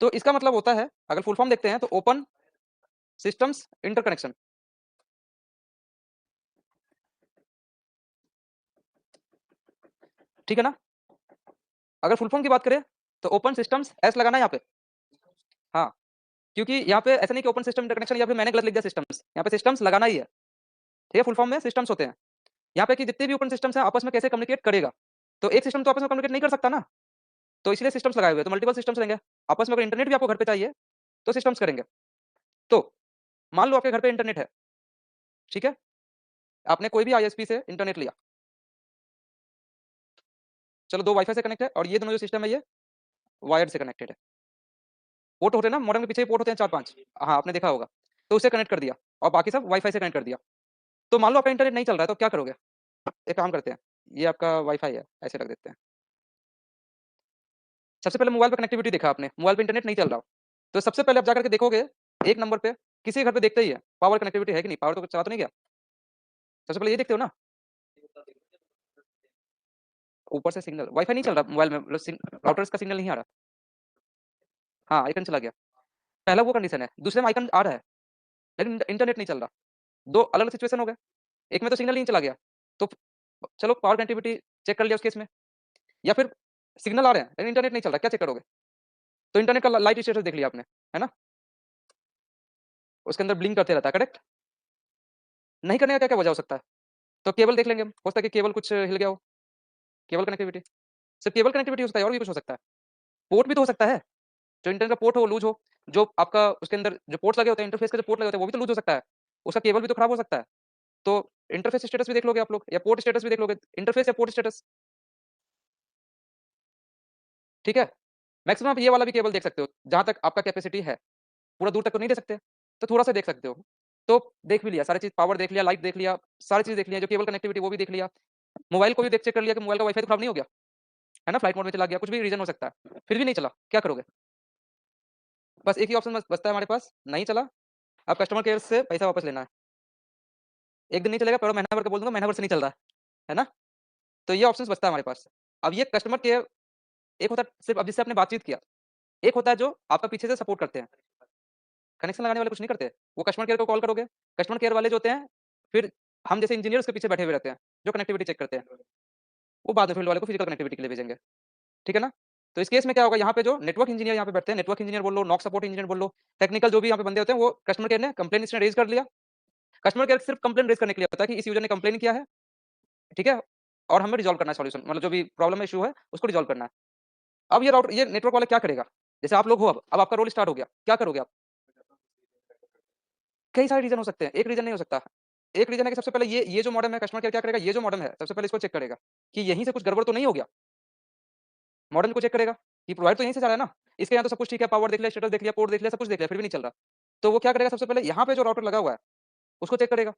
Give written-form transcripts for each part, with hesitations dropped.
तो इसका मतलब होता है, अगर फुल फॉर्म देखते हैं तो ओपन सिस्टम्स इंटरकनेक्शन। ठीक है ना? अगर फुल फॉर्म की बात करें तो ओपन सिस्टम्स एस लगाना है यहाँ पे। हाँ, क्योंकि यहाँ पे ऐसा नहीं कि ओपन सिस्टम इंटरकनेक्शन या फिर मैंने गलत लिख दिया सिस्टम्स, यहाँ पे सिस्टम्स लगाना ही है। ठीक है, फुल फॉर्म में सिस्टम्स होते हैं। यहाँ पे कि जितने भी ओपन सिस्टम्स हैं आपस में कैसे कम्युनिकेट करेगा, तो एक सिस्टम तो आपस में कम्युनिकेट नहीं कर सकता ना, तो इसलिए सिस्टम्स लगाए हुए हैं। तो मल्टीपल सिस्टम्स रहेंगे आपस में। अगर इंटरनेट भी आपको घर पे चाहिए तो सिस्टम्स करेंगे। तो मान लो आपके घर पे इंटरनेट है, ठीक है, आपने कोई भी आईएसपी से इंटरनेट लिया, चलो दो वाईफाई से कनेक्ट है और ये दोनों जो सिस्टम है ये वायर्ड से कनेक्टेड है। पोर्ट होते हैं ना, मॉडेम के पीछे पोर्ट होते हैं 4-5, हाँ आपने देखा होगा। तो उससे कनेक्ट कर दिया और बाकी सब वाईफाई से कनेक्ट कर दिया। तो मान लो आपका इंटरनेट नहीं चल रहा है तो क्या करोगे? एक काम करते हैं, ये आपका वाईफाई है, ऐसे रख देते हैं। सबसे पहले मोबाइल पे कनेक्टिविटी देखा आपने, मोबाइल पे इंटरनेट नहीं चल रहा हो, तो सबसे पहले आप जाकर के देखोगे एक नंबर पे, किसी के घर पे देखते ही है पावर कनेक्टिविटी है कि नहीं, पावर तो चला तो नहीं गया। सबसे पहले ये देखते हो ना, ऊपर से सिग्नल वाईफाई नहीं चल रहा मोबाइल में, मतलब राउटर्स का सिग्नल नहीं आ रहा। हाँ, आइकन चला गया, पहला वो कंडीशन है। दूसरे में आइकन आ रहा है लेकिन इंटरनेट नहीं चल रहा। दो अलग अलग सिचुएशन हो गए, एक में तो सिग्नल ही चला गया, तो चलो पावर कनेक्टिविटी चेक कर लिया उस केस में। या फिर सिग्नल आ रहे हैं लेकिन इंटरनेट नहीं चल रहा, क्या चेक करोगे? तो इंटरनेट का लाइट स्टेटस देख लिया आपने, है ना, उसके अंदर ब्लिंक करते रहता है, करेक्ट। नहीं करने का क्या क्या वजह हो सकता है? तो केबल देख लेंगे हम, हो सकता है कि केबल कुछ हिल गया हो, केबल कनेक्टिविटी। सिर्फ केबल कनेक्टिविटी हो सकता है और भी कुछ हो सकता है। पोर्ट भी तो हो सकता है, जो इंटरनेट का पोर्ट हो लूज हो, जो आपका उसके अंदर जो पोर्ट्स लगे होते हैं, इंटरफेस के जो पोर्ट लगे होते हैं वो भी तो लूज हो सकता है, उसका केबल भी तो खराब हो सकता है। तो इंटरफेस स्टेटस भी देख लोगे आप लोग, या पोर्ट स्टेटस भी देख लोगे, इंटरफेस या पोर्ट स्टेटस। ठीक है, मैक्सिमम आप ये वाला भी केबल देख सकते हो जहां तक आपका कैपेसिटी है, पूरा दूर तक तो नहीं दे सकते, तो थोड़ा सा देख सकते हो। तो देख भी लिया सारी चीज, पावर देख लिया, लाइट देख लिया, सारी चीज देख लिया, जो केबल कनेक्टिविटी वो भी देख लिया। मोबाइल को भी देख चेक कर लिया कि मोबाइल का वाईफाई तो खराब नहीं हो गया, है ना, फ्लाइट मोड में चला गया, कुछ भी रीजन हो सकता है, फिर भी नहीं चला, क्या करोगे? बस एक ही ऑप्शन बचता है हमारे पास, नहीं चला, अब कस्टमर केयर से पैसा वापस लेना है। एक दिन नहीं चलेगा, पूरा महीना भर का बोल दूंगा महीना भर से नहीं चल रहा है ना, तो ये ऑप्शन बचता है हमारे पास। अब ये कस्टमर केयर एक होता है सिर्फ, अब जिससे आपने बातचीत किया, एक होता है जो आपका पीछे से सपोर्ट करते हैं, कनेक्शन लगाने वाले कुछ नहीं करते, वो कस्टमर केयर को कॉल करोगे, कस्टमर केयर वाले जो होते हैं, फिर हम जैसे इंजीनियर उसके पीछे बैठे हुए रहते हैं, जो कनेक्टिविटी चेक करते हैं, वो बाद में फील्ड वाले को फिजिकल कनेक्टिविटी के लिए भेजेंगे। ठीक है ना? तो इस केस में क्या होगा, यहाँ पे जो नेटवर्क इंजीनियर यहाँ पे बैठते हैं, नेटवर्क इंजीनियर बोल लो, नॉक सपोर्ट इंजीनियर बोल लो, टेक्निकल जो भी यहाँ पे बंदे होते हैं, वो कस्टमर केयर ने कंप्लेन इसने रेज कर लिया। कस्टमर केयर सिर्फ कंप्लेन रेज करने के लिए होता है कि इस यूजर ने कंप्लेन किया है, ठीक है? और हमें रिजॉल्व करना है सॉल्यूशन, मतलब जो भी प्रॉब्लम है, इश्यू है, उसको रिजॉल्व करना है। अब ये राउटर ये नेटवर्क वाला क्या करेगा? जैसे आप लोग हो, अब आपका रोल स्टार्ट हो गया, क्या करोगे आप? कई सारे रीज़न हो सकते हैं, एक रीज़न नहीं हो सकता। एक रीज़न है कि सबसे पहले ये जो मॉडेम है, कस्टमर केयर क्या करेगा, ये जो मॉडेम है, सबसे पहले इसको चेक करेगा कि यहीं से कुछ गड़बड़ तो नहीं हो गया। मॉडेम को चेक करेगा कि प्रोवाइड तो यहीं से जा रहा है ना, इसके यहाँ तो सब कुछ ठीक है, पावर देख लिया, स्टेटस देख लिया, पोर्ट देख लिया, सब कुछ देख लिया, फिर भी नहीं चल रहा। तो वो क्या करेगा, सबसे पहले यहाँ पे जो राउटर लगा हुआ है, उसको चेक करेगा।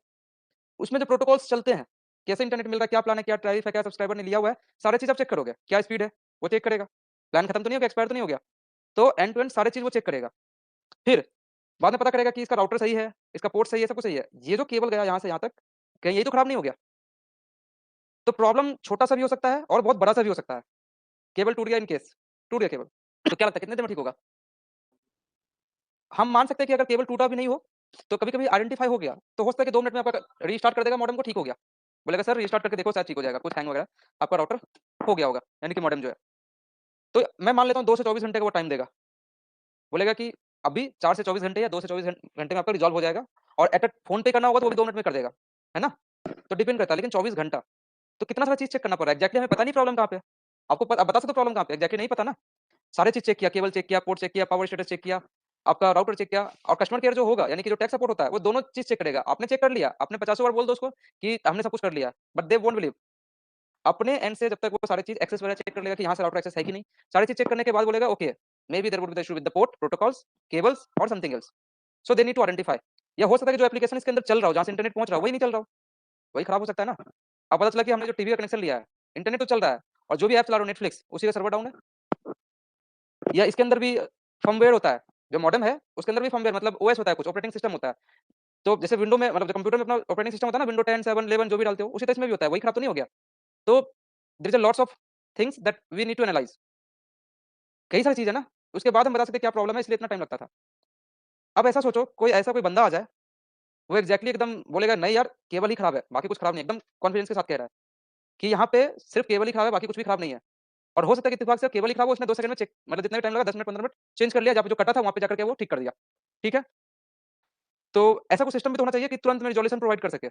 उसमें जो प्रोटोकॉल्स चलते हैं, कैसे इंटरनेट मिल रहा है, क्या प्लान है, क्या टैरिफ है, क्या सब्सक्राइबर ने लिया हुआ है, सारी चीज़ आप चेक करोगे। क्या स्पीड है, वो चेक करेगा। प्लान खत्म तो नहीं हो गया, एक्सपायर तो नहीं हो गया। तो एंड टू एंड सारी चीज़ वो चेक करेगा। फिर बाद में पता करेगा कि इसका राउटर सही है, इसका पोर्ट सही है, सब कुछ सही है। ये जो केबल गया यहाँ से यहाँ तक, कहीं यही तो खराब नहीं हो गया? तो प्रॉब्लम छोटा-सा भी हो सकता है और बहुत बड़ा-सा भी हो सकता है। केबल टूट गया इन केस, टूट गया केबल, तो क्या लगता है कितने देर में ठीक होगा? हम मान सकते हैं कि अगर केबल टूटा भी नहीं हो, तो कभी-कभी आइडेंटिफाई हो गया, तो हो सकता है कि 2 मिनट में आपका रीस्टार्ट कर देगा मॉडेम को, ठीक हो गया। बोलेगा सर रीस्टार्ट करके देखो शायद ठीक हो जाएगा, कुछ हैंग वगैरह आपका राउटर हो गया होगा, यानी कि मॉडेम जो है। तो मैं मान लेता हूँ 2 से 24 घंटे का वो टाइम देगा। बोलेगा कि अभी 4 से 24 घंटे या 2 से 24 घंटे में आपका रिज़ॉल्व हो जाएगा, और एट अ फ़ोन पे करना होगा तो वो भी 2 मिनट में कर देगा, है ना? तो डिपेंड करता है, लेकिन 24 घंटा, तो कितना सारा चीज़ चेक करना पड़ रहा है। एग्ज़ैक्टली हमें पता नहीं प्रॉब्लम कहाँ पे है। आपको आप बता सकते हो प्रॉब्लम कहाँ पे है? एग्ज़ैक्टली नहीं पता ना। सारी चीज़ चेक किया, केबल चेक किया, पोर्ट चेक किया, पावर स्टेटस चेक किया, आपका राउटर चेक किया, और कस्टमर केयर जो होगा, यानी कि जो टेक सपोर्ट होता है, वो दोनों चीज़ चेक करेगा। आपने चेक कर लिया, आपने पचासों बार बोल दो उसको कि हमने सब कुछ कर लिया, बट दे वोंट बिलीव। अपने एंड से जब तक वो सारी चीज़ एक्सेस वगैरह चेक कर लेगा कि यहाँ से राउटर एक्सेस है कि नहीं, सारी चीज़ चेक करने के बाद बोलेगा okay, may be there would be the issue with the port, protocols, cables और something else. So they need to identify. या हो सकता है कि जो एप्लीकेशन इसके अंदर चल रहा हो, जहाँ से इंटरनेट पहुँच रहा हो, वही नहीं चल रहा हो, वही खराब हो सकता है ना। अब पता चला कि हमने जो टीवी का कनेक्शन लिया है, इंटरनेट तो चल रहा है, और जो भी ऐप चला रहा हूँ नेटफ्लिक्स, उसी का सर्वर डाउन है। या इसके अंदर भी फर्मवेयर होता है, जो मॉडेम है उसके अंदर भी फर्मवेयर मतलब ओएस होता है, कुछ ऑपरेटिंग सिस्टम होता है। तो जैसे विंडो में, मतलब जो कंप्यूटर में अपना ऑपरेटिंग सिस्टम होता है ना, विंडो 10, 7, 11 जो भी डालते हो, उसी तरह इसमें भी होता है, वही खराब तो नहीं हो गया? तो there is a lots of things that we need to analyse. कई सारी चीज़ है ना। उसके बाद हम बता सकते हैं क्या प्रॉब्लम है, इसलिए इतना टाइम लगता था। अब ऐसा सोचो कोई बंदा आ जाए, वो एग्ज़ैक्टली एकदम बोलेगा नहीं यार केबल ही खराब है, बाकी कुछ खराब नहीं है। एकदम कॉन्फिडेंस के साथ कह रहा है कि यहाँ पे सिर्फ़ केबल ही खराब है, बाकी कुछ भी खराब नहीं है। और हो सकता है कि इत्तेफ़ाक से केबल ही खराब हो, उसने 2 सेकंड में चेक मतलब जितना भी टाइम लगा 10 मिनट 15 मिनट चेंज कर लिया, जहाँ पे जो कटा था वहाँ पे जाकर के वो ठीक कर दिया। ठीक है? तो ऐसा कुछ सिस्टम भी तो होना चाहिए कि तुरंत में रिज़ॉल्यूशन प्रोवाइड कर सके।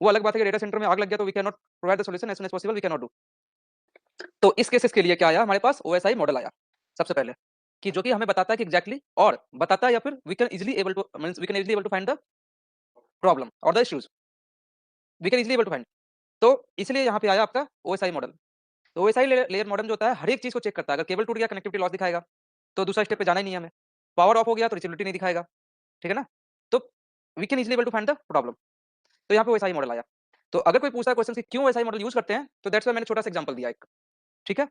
वो अलग बात है कि डेटा सेंटर में आग लग गया तो we can not provide the solution as soon as possible we can not do. तो इस केसेस के लिए क्या आया हमारे पास ओएसआई मॉडल आया, सबसे पहले, कि जो कि हमें बताता है कि एग्ज़ैक्टली और बताता है या फिर we can easily able to find the problem और the issues. We can easily able to find. तो इसलिए यहाँ पे आया आपका ओएसआई मॉडल। तो ओएसआई लेयर मॉडेम जो होता है हर एक चीज़ को चेक करता है। अगर केबल टूट गया कनेक्टिविटी लॉस दिखाएगा, तो दूसरा स्टेप पे जाना ही नहीं है हमें। पावर ऑफ हो गया तो रीचेबिलिटी नहीं दिखाएगा, ठीक है ना? तो we can easily able to find the problem. तो यहाँ पे ओएसआई मॉडल आया। तो अगर कोई पूछता है क्वेश्चन कि क्यों ओएसआई मॉडल यूज़ करते हैं, तो दैट्स व्हाई मैंने छोटा-सा एग्जांपल दिया एक, ठीक है?